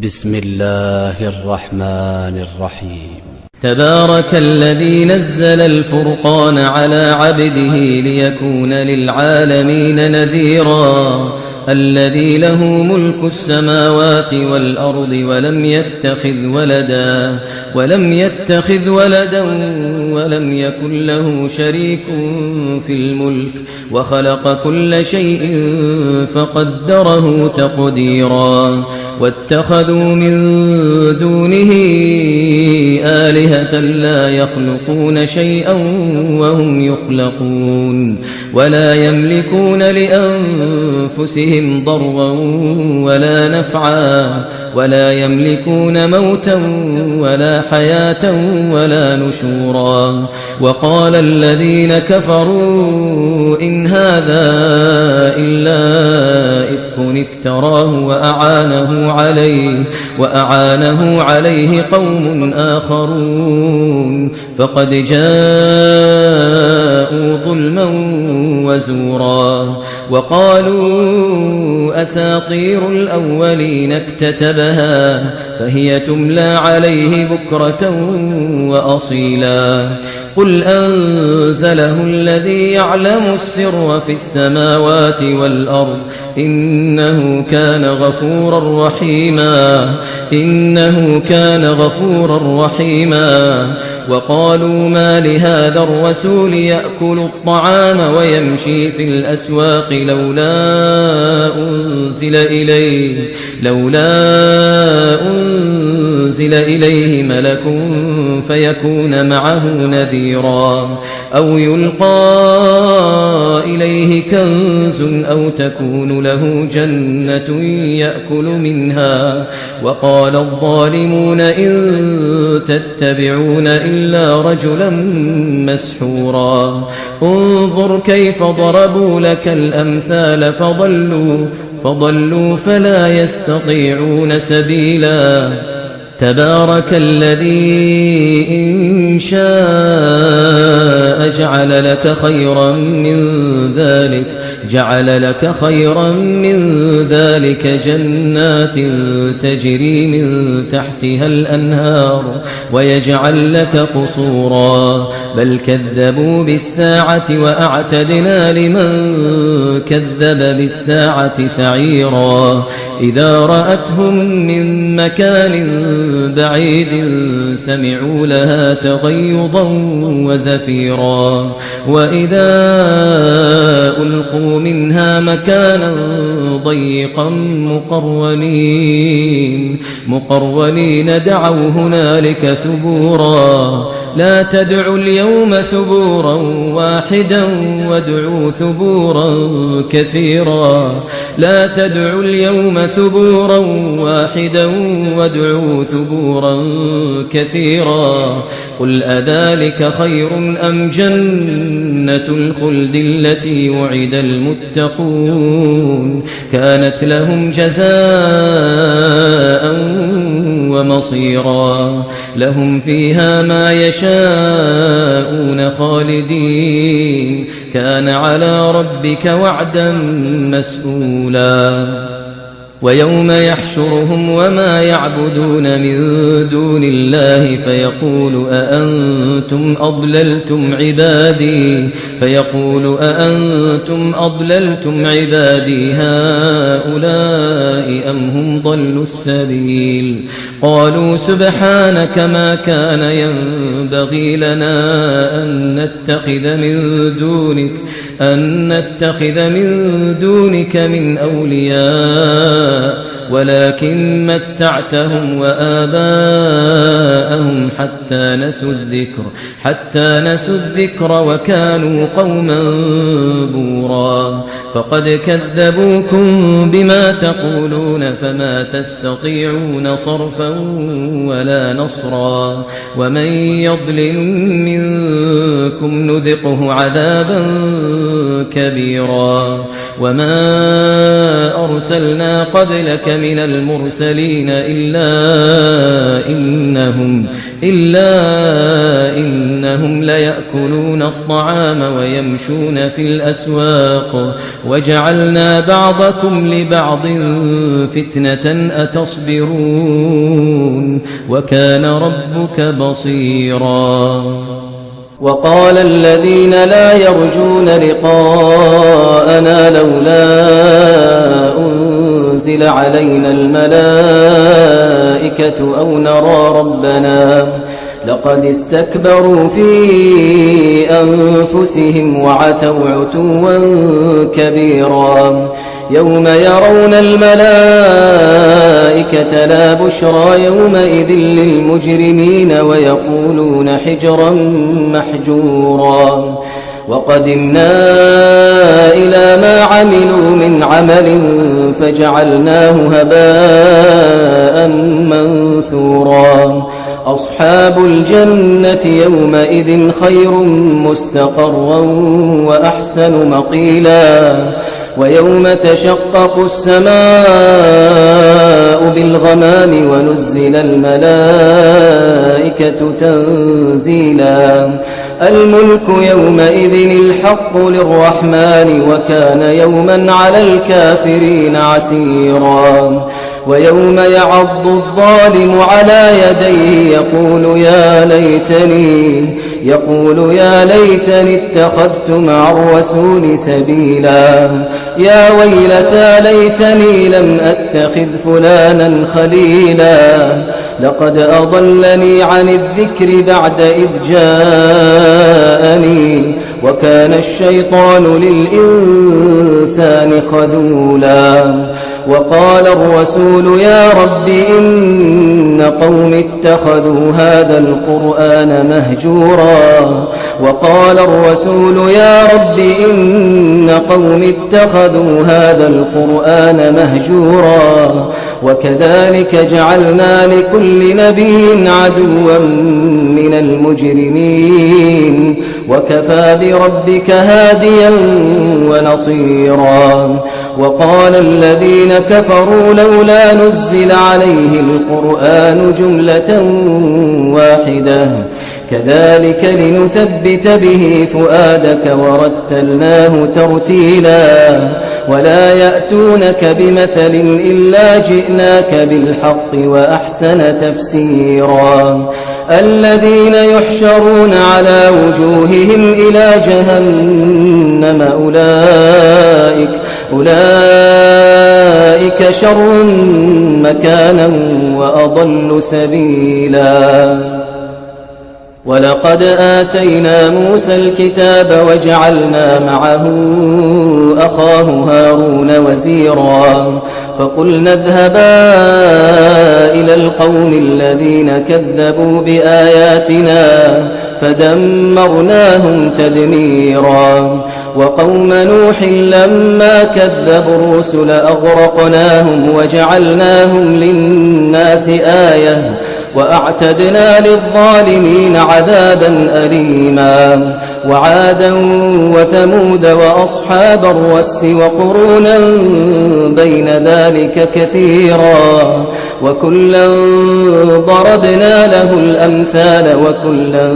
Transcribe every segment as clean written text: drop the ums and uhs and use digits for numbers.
بسم الله الرحمن الرحيم. تبارك الذي نزل الفرقان على عبده ليكون للعالمين نذيرا الذي له ملك السماوات والأرض ولم يتخذ ولدا ولم يكن له شريك في الملك وخلق كل شيء فقدره تقديرا واتخذوا من دونه آلهة لا يخلقون شيئا وهم يخلقون ولا يملكون لأنفسهم ضرا ولا نفعا ولا يملكون موتا ولا حياة ولا نشورا وقال الذين كفروا إن هذا إلا إفك افتراه وأعانه عليه قوم آخرون فقد جاءوا ظلما وزورا وقالوا أساطير الأولين اكتتبها فهي تملى عليه بكرة وأصيلا قل أنزله الذي يعلم السر في السماوات والأرض إنه كان غفورا رحيما وقالوا ما لهذا الرسول يأكل الطعام ويمشي في الأسواق لولا أنزل إليه ملك فيكون معه نذيرا أو يلقى إليه كنز أو تكون له جنة يأكل منها وقال الظالمون إن تتبعون إلا رجلا مسحورا انظر كيف ضربوا لك الأمثال فضلوا فلا يستطيعون سبيلا تبارك الذي إن شاء جعل لك خيرا من ذلك جنات تجري من تحتها الأنهار ويجعل لك قصورا بل كذبوا بالساعة وأعتدنا لمن كذب بالساعة سعيرا إذا رأتهم من مكان بعيد سمعوا لها تغيظا وزفيرا وإذا ألقوا منها مكانا ضيقا مقرونين دعوا هنالك ثبورا لا تدعوا اليوم ثبورا واحدا وادعوا ثبورا كثيرا لا تدعوا اليوم ثبورا واحدا وادعوا ثبورا كثيرا قل أذلك خير أم جنة الخلد التي وعد المتقون كانت لهم جزاء ومصيرا لهم فيها ما يشاءون خالدين كان على ربك وعدا مسئولا ويوم يحشرهم وما يعبدون من دون الله فيقول أأنتم أضللتم عبادي هؤلاء أم هم ضلوا السبيل قالوا سبحانك ما كان ينبغي لنا أن نتخذ من دونك من أولياء ولكن متعتهم وآباءهم حتى نسوا الذكر وكانوا قوما بورا فقد كذبوكم بما تقولون فما تستطيعون صرفا ولا نصرا ومن يظلم منكم نذقه عذابا كبيرا وما أرسلنا قبلك من المرسلين إلا إنهم ليأكلون الطعام ويمشون في الأسواق وجعلنا بعضكم لبعض فتنة أتصبرون وكان ربك بصيرا وقال الذين لا يرجون لقاءنا لولا أنزل علينا الملائكة أو نرى ربنا لقد استكبروا في أنفسهم وعتوا عتوا كبيرا يوم يرون الملائكة لا بشرى يومئذ للمجرمين ويقولون حجرا محجورا وقدمنا إلى ما عملوا من عمل فجعلناه هباء منثورا أصحاب الجنة يومئذ خير مستقرا وأحسن مقيلا ويوم تشقق السماء بالغمام ونزل الملائكة تنزيلا الملك يومئذ الحق للرحمن وكان يوما على الكافرين عسيرا ويوم يعض الظالم على يديه يقول يا ليتني اتخذت مع الرسول سبيلا يا ويلتى ليتني لم أتخذ فلانا خليلا لقد أضلني عن الذكر بعد إذ جاءني وكان الشيطان للإنسان خذولا وقال الرسول يا رب إن قوم اتخذوا هذا القرآن مهجورا وقال الرسول يا رب إن قوم اتخذوا هذا القرآن مهجورا وكذلك جعلنا لكل نبي عدوا من المجرمين وكفى بربك هاديا ونصيرا وقال الذين كفروا لولا نزل عليه القرآن جملة واحدة كذلك لنثبت به فؤادك ورتلناه ترتيلا ولا يأتونك بمثل إلا جئناك بالحق وأحسن تفسيرا الذين يحشرون على وجوههم إلى جهنم أولئك شر مكانا وأضل سبيلا ولقد آتينا موسى الكتاب وجعلنا معه أخاه هارون وزيرا فقلنا اذهبا إلى القوم الذين كذبوا بآياتنا فدمرناهم تدميرا وقوم نوح لما كذبوا الرسل أغرقناهم وجعلناهم للناس آية وأعتدنا للظالمين عذابا أليما وعادا وثمود وأصحاب الرس وقرونا بين ذلك كثيرا وكلا ضربنا له الأمثال وكلا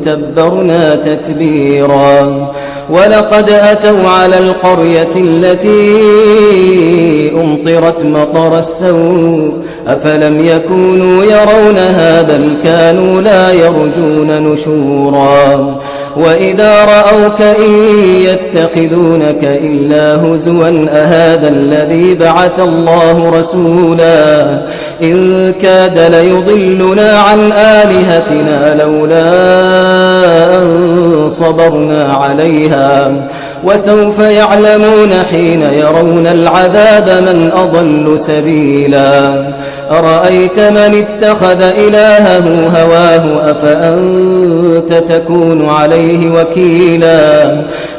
تبرنا تتبيرا ولقد أتوا على القرية التي أمطرت مطر السوء أفلم يكونوا يرونها بل كانوا لا يرجون نشورا وإذا رأوك إن يتخذونك إلا هزوا أهذا الذي بعث الله رسولا إن كاد ليضلنا عن آلهتنا لولا أن صبرنا عليها وسوف يعلمون حين يرون العذاب من أضل سبيلا أرأيت من اتخذ إلهه هواه أفأنت تكون عليه وكيلا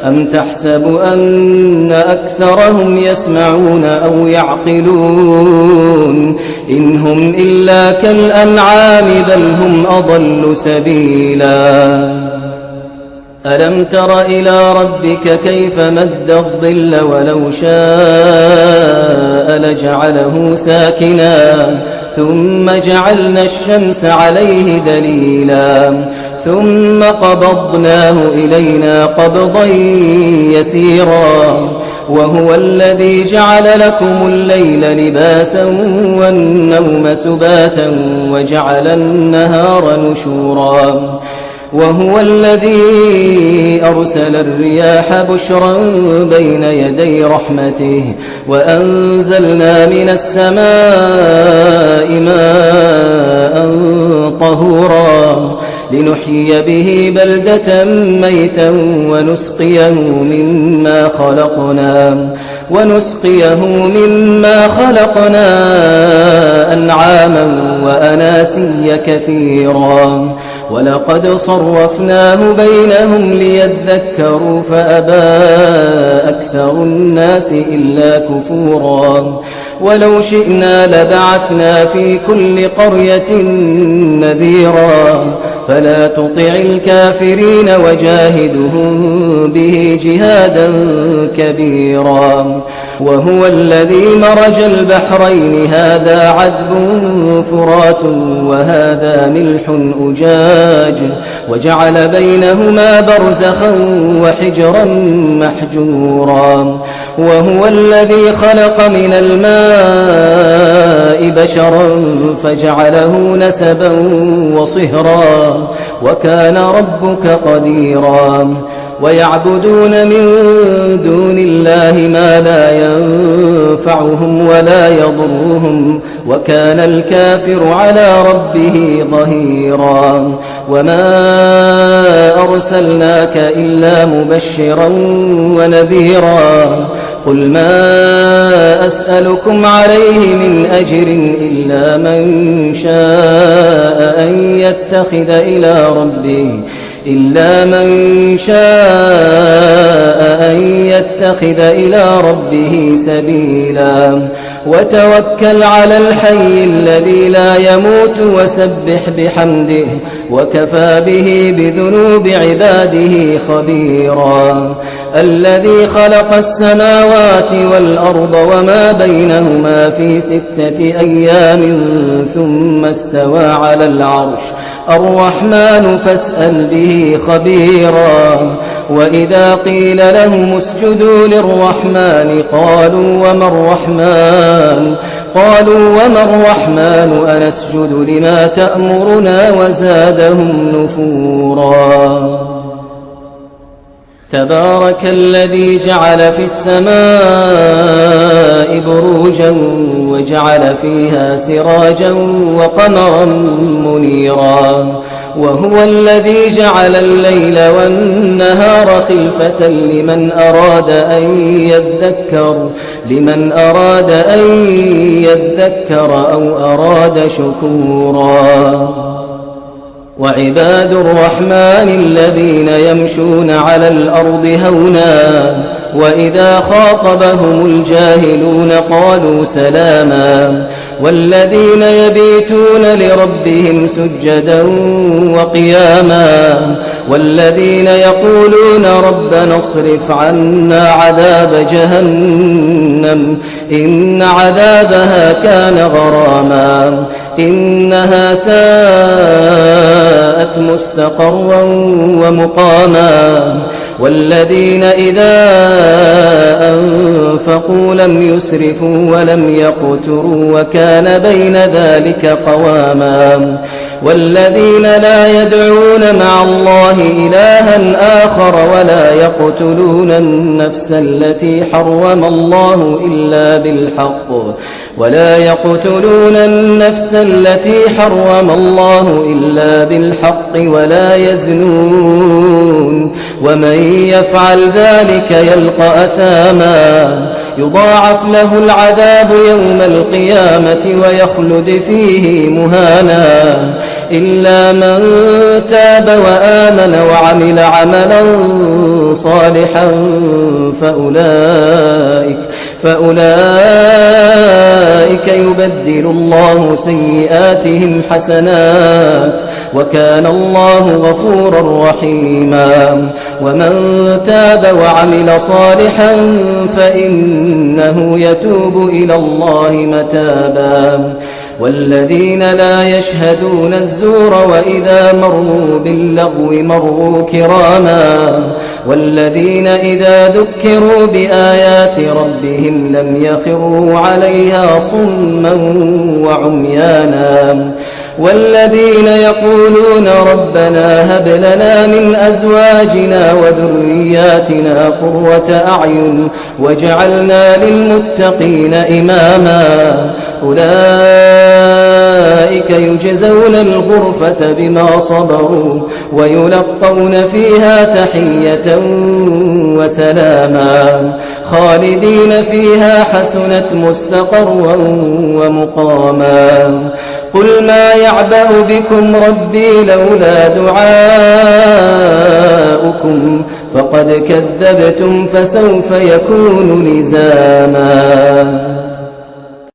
أم تحسب أن أكثرهم يسمعون أو يعقلون إن هم إلا كالأنعام بل هم أضل سبيلا ألم تر إلى ربك كيف مد الظل ولو شاء لجعله ساكنا ثم جعلنا الشمس عليه دليلا ثم قبضناه إلينا قبضا يسيرا وهو الذي جعل لكم الليل لباسا والنوم سباتا وجعل النهار نشورا وهو الذي أرسل الرياح بشرا بين يدي رحمته وأنزلنا من السماء ماء طهورا لنحيي به بلدة ميتا ونسقيه مما خلقنا أنعاما وأناسيا كثيرا ولقد صرفناه بينهم ليذكروا فأبى أكثر الناس إلا كفورا ولو شئنا لبعثنا في كل قرية نذيرا فلا تطع الكافرين وجاهدهم به جهادا كبيرا وهو الذي مرج البحرين هذا عذب فرات وهذا ملح أجاج وجعل بينهما برزخا وحجرا محجورا وهو الذي خلق من الماء بشرا فجعله نسبا وصهرا وكان ربك قديرا ويعبدون من دون الله ما لا ينفعهم ولا يضرهم وكان الكافر على ربه ظهيرا وما أرسلناك إلا مبشرا ونذيرا قل ما أسألكم عليه من أجر إلا من شاء أن يتخذ إلى ربه سبيلا وتوكل على الحي الذي لا يموت وسبح بحمده وكفى به بذنوب عباده خبيرا الذي خلق السماوات والأرض وما بينهما في 6 أيام ثم استوى على العرش الرحمن فاسأل به خبيرا وإذا قيل لهم اسجدوا للرحمن قالوا وما الرحمن أنسجد لما تأمرنا وزادهم نفورا تبارك الذي جعل في السماء بروجا وجعل فيها سراجا وقمرا منيرا وهو الذي جعل الليل والنهار خلفة لمن أراد أن يذكر أو أراد شكورا وعباد الرحمن الذين يمشون على الأرض هونا وإذا خاطبهم الجاهلون قالوا سلاما والذين يبيتون لربهم سجدا وقياما والذين يقولون ربنا اصرف عنا عذاب جهنم إن عذابها كان غراما إنها ساءت مستقرا ومقاما والذين إذا أنفقوا لم يسرفوا ولم يقتروا وكان بين ذلك قواما والذين لا يدعون مع الله إلها آخر ولا يقتلون النفس التي حرم الله إلا بالحق ولا يزنون ومن يفعل ذلك يلقى أثاما يضاعف له العذاب يوم القيامة ويخلد فيه مهانا إلا من تاب وآمن وعمل عملا صالحا فأولئك يبدل الله سيئاتهم حسنات وكان الله غفورا رحيما ومن تاب وعمل صالحا فإنه يتوب إلى الله متابا والذين لا يشهدون الزور وإذا مروا باللغو مروا كراما والذين إذا ذكروا بآيات ربهم لم يخروا عليها صما وعميانا والذين يقولون ربنا هب لنا من أزواجنا وذرياتنا قرة أعين واجعلنا للمتقين إماما أولئك يجزون الغرفة بما صبروا ويلقون فيها تحية وسلاما خالدين فيها حسنت مستقرا ومقاما قل ما يعبأ بكم ربي لولا دعاؤكم فقد كذبتم فسوف يكون لزاما